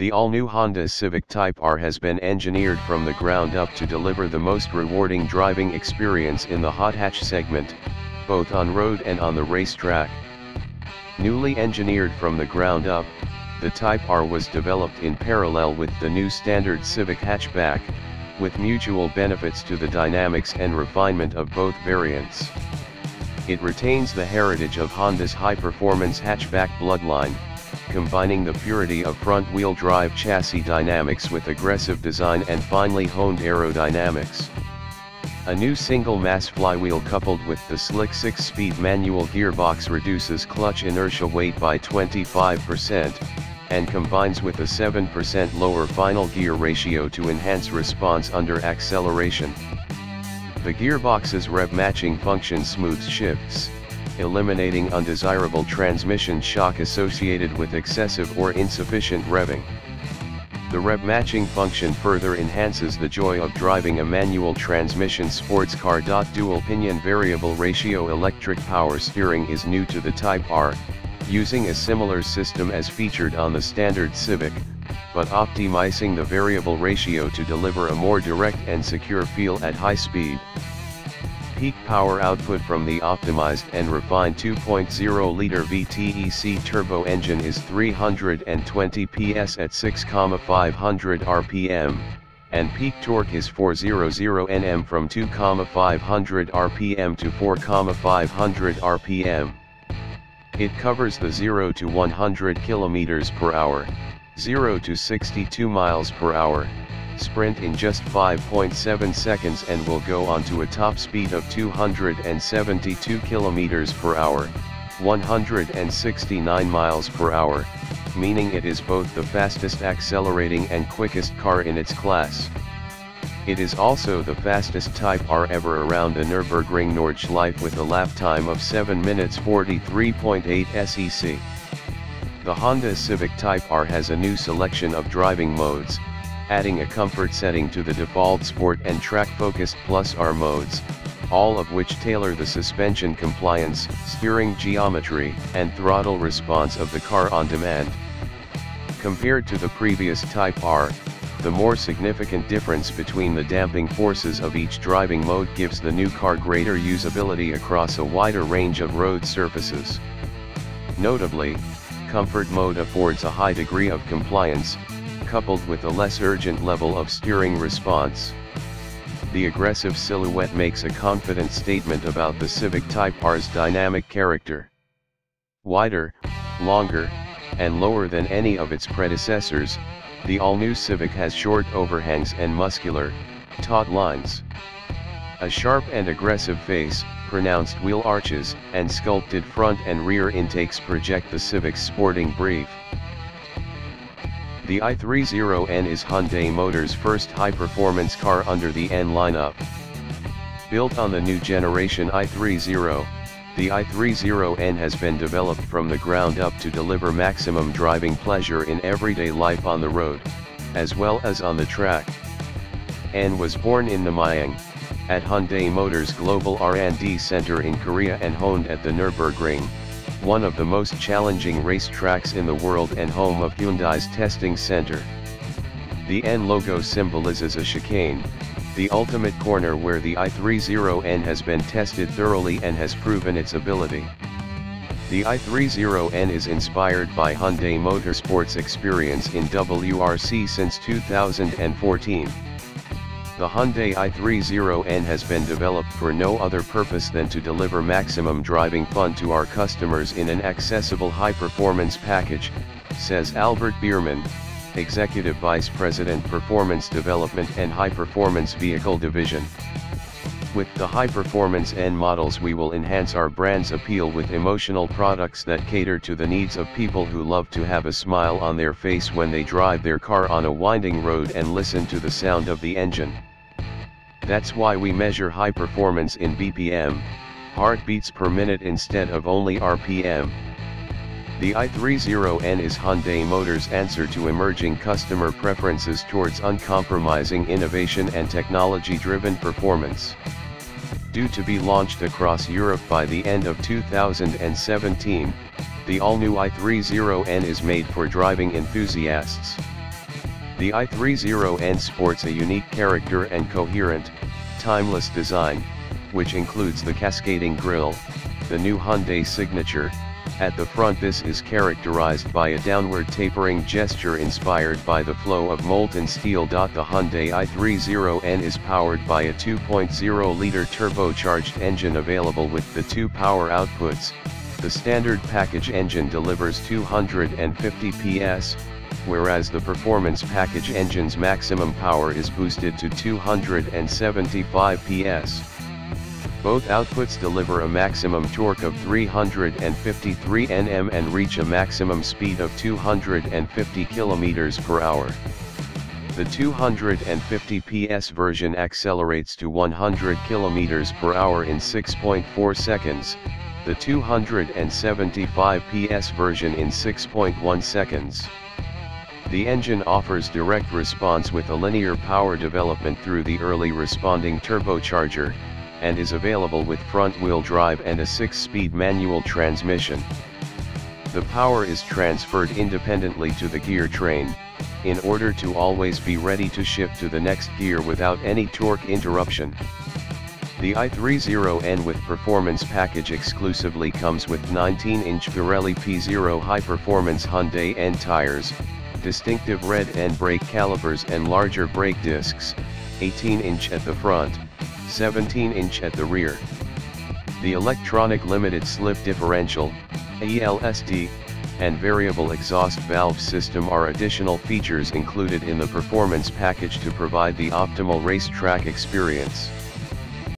The all-new Honda Civic Type R has been engineered from the ground up to deliver the most rewarding driving experience in the hot hatch segment, both on road and on the racetrack. Newly engineered from the ground up, the Type R was developed in parallel with the new standard Civic hatchback, with mutual benefits to the dynamics and refinement of both variants. It retains the heritage of Honda's high-performance hatchback bloodline, combining the purity of front-wheel drive chassis dynamics with aggressive design and finely honed aerodynamics. A new single-mass flywheel coupled with the slick 6-speed manual gearbox reduces clutch inertia weight by 25%, and combines with a 7% lower final gear ratio to enhance response under acceleration. The gearbox's rev-matching function smooths shifts, eliminating undesirable transmission shock associated with excessive or insufficient revving. The rev-matching function further enhances the joy of driving a manual transmission sports car. Dual pinion variable ratio electric power steering is new to the Type R, using a similar system as featured on the standard Civic, but optimizing the variable ratio to deliver a more direct and secure feel at high speed. Peak power output from the optimized and refined 2.0-liter VTEC turbo engine is 320 PS at 6,500 RPM, and peak torque is 400 Nm from 2,500 RPM to 4,500 RPM. It covers the 0 to 100 km per hour, 0 to 62 miles per hour, sprint in just 5.7 seconds and will go on to a top speed of 272 km per hour, 169 miles per hour, meaning it is both the fastest accelerating and quickest car in its class. It is also the fastest Type R ever around the Nürburgring Nordschleife with a lap time of 7 minutes 43.8 sec. The Honda Civic Type R has a new selection of driving modes, adding a comfort setting to the default Sport and Track Focused Plus R modes, all of which tailor the suspension compliance, steering geometry, and throttle response of the car on demand. Compared to the previous Type R, the more significant difference between the damping forces of each driving mode gives the new car greater usability across a wider range of road surfaces. Notably, Comfort mode affords a high degree of compliance, coupled with a less urgent level of steering response. The aggressive silhouette makes a confident statement about the Civic Type R's dynamic character. Wider, longer, and lower than any of its predecessors, the all-new Civic has short overhangs and muscular, taut lines. A sharp and aggressive face, pronounced wheel arches, and sculpted front and rear intakes project the Civic's sporting brief. The i30N is Hyundai Motors' first high-performance car under the N lineup. Built on the new generation i30, the i30N has been developed from the ground up to deliver maximum driving pleasure in everyday life on the road, as well as on the track. N was born in Namyang, at Hyundai Motors' Global R&D Center in Korea and honed at the Nürburgring, one of the most challenging racetracks in the world and home of Hyundai's testing center. The N logo symbolizes a chicane, the ultimate corner where the i30N has been tested thoroughly and has proven its ability. The i30N is inspired by Hyundai Motorsports' experience in WRC since 2014. The Hyundai i30N has been developed for no other purpose than to deliver maximum driving fun to our customers in an accessible high-performance package, says Albert Biermann, Executive Vice President Performance Development and High Performance Vehicle Division. With the high-performance N models, we will enhance our brand's appeal with emotional products that cater to the needs of people who love to have a smile on their face when they drive their car on a winding road and listen to the sound of the engine. That's why we measure high performance in BPM, heartbeats per minute instead of only RPM. The i30N is Hyundai Motors' answer to emerging customer preferences towards uncompromising innovation and technology-driven performance. Due to be launched across Europe by the end of 2017, the all-new i30N is made for driving enthusiasts. The i30N sports a unique character and coherent, timeless design, which includes the cascading grille, the new Hyundai signature. At the front, this is characterized by a downward tapering gesture inspired by the flow of molten steel. The Hyundai i30N is powered by a 2.0-liter turbocharged engine available with the two power outputs. The standard package engine delivers 250 PS, whereas the performance package engine's maximum power is boosted to 275 PS. Both outputs deliver a maximum torque of 353 Nm and reach a maximum speed of 250 km per hour. The 250 PS version accelerates to 100 km per hour in 6.4 seconds, the 275 PS version in 6.1 seconds. The engine offers direct response with a linear power development through the early responding turbocharger, and is available with front-wheel drive and a 6-speed manual transmission. The power is transferred independently to the gear train, in order to always be ready to shift to the next gear without any torque interruption. The i30N with performance package exclusively comes with 19-inch Pirelli P0 high-performance Hyundai N tires, distinctive red end brake calipers and larger brake discs, 18-inch at the front, 17-inch at the rear. The electronic limited slip differential, ELSD, and variable exhaust valve system are additional features included in the performance package to provide the optimal racetrack experience.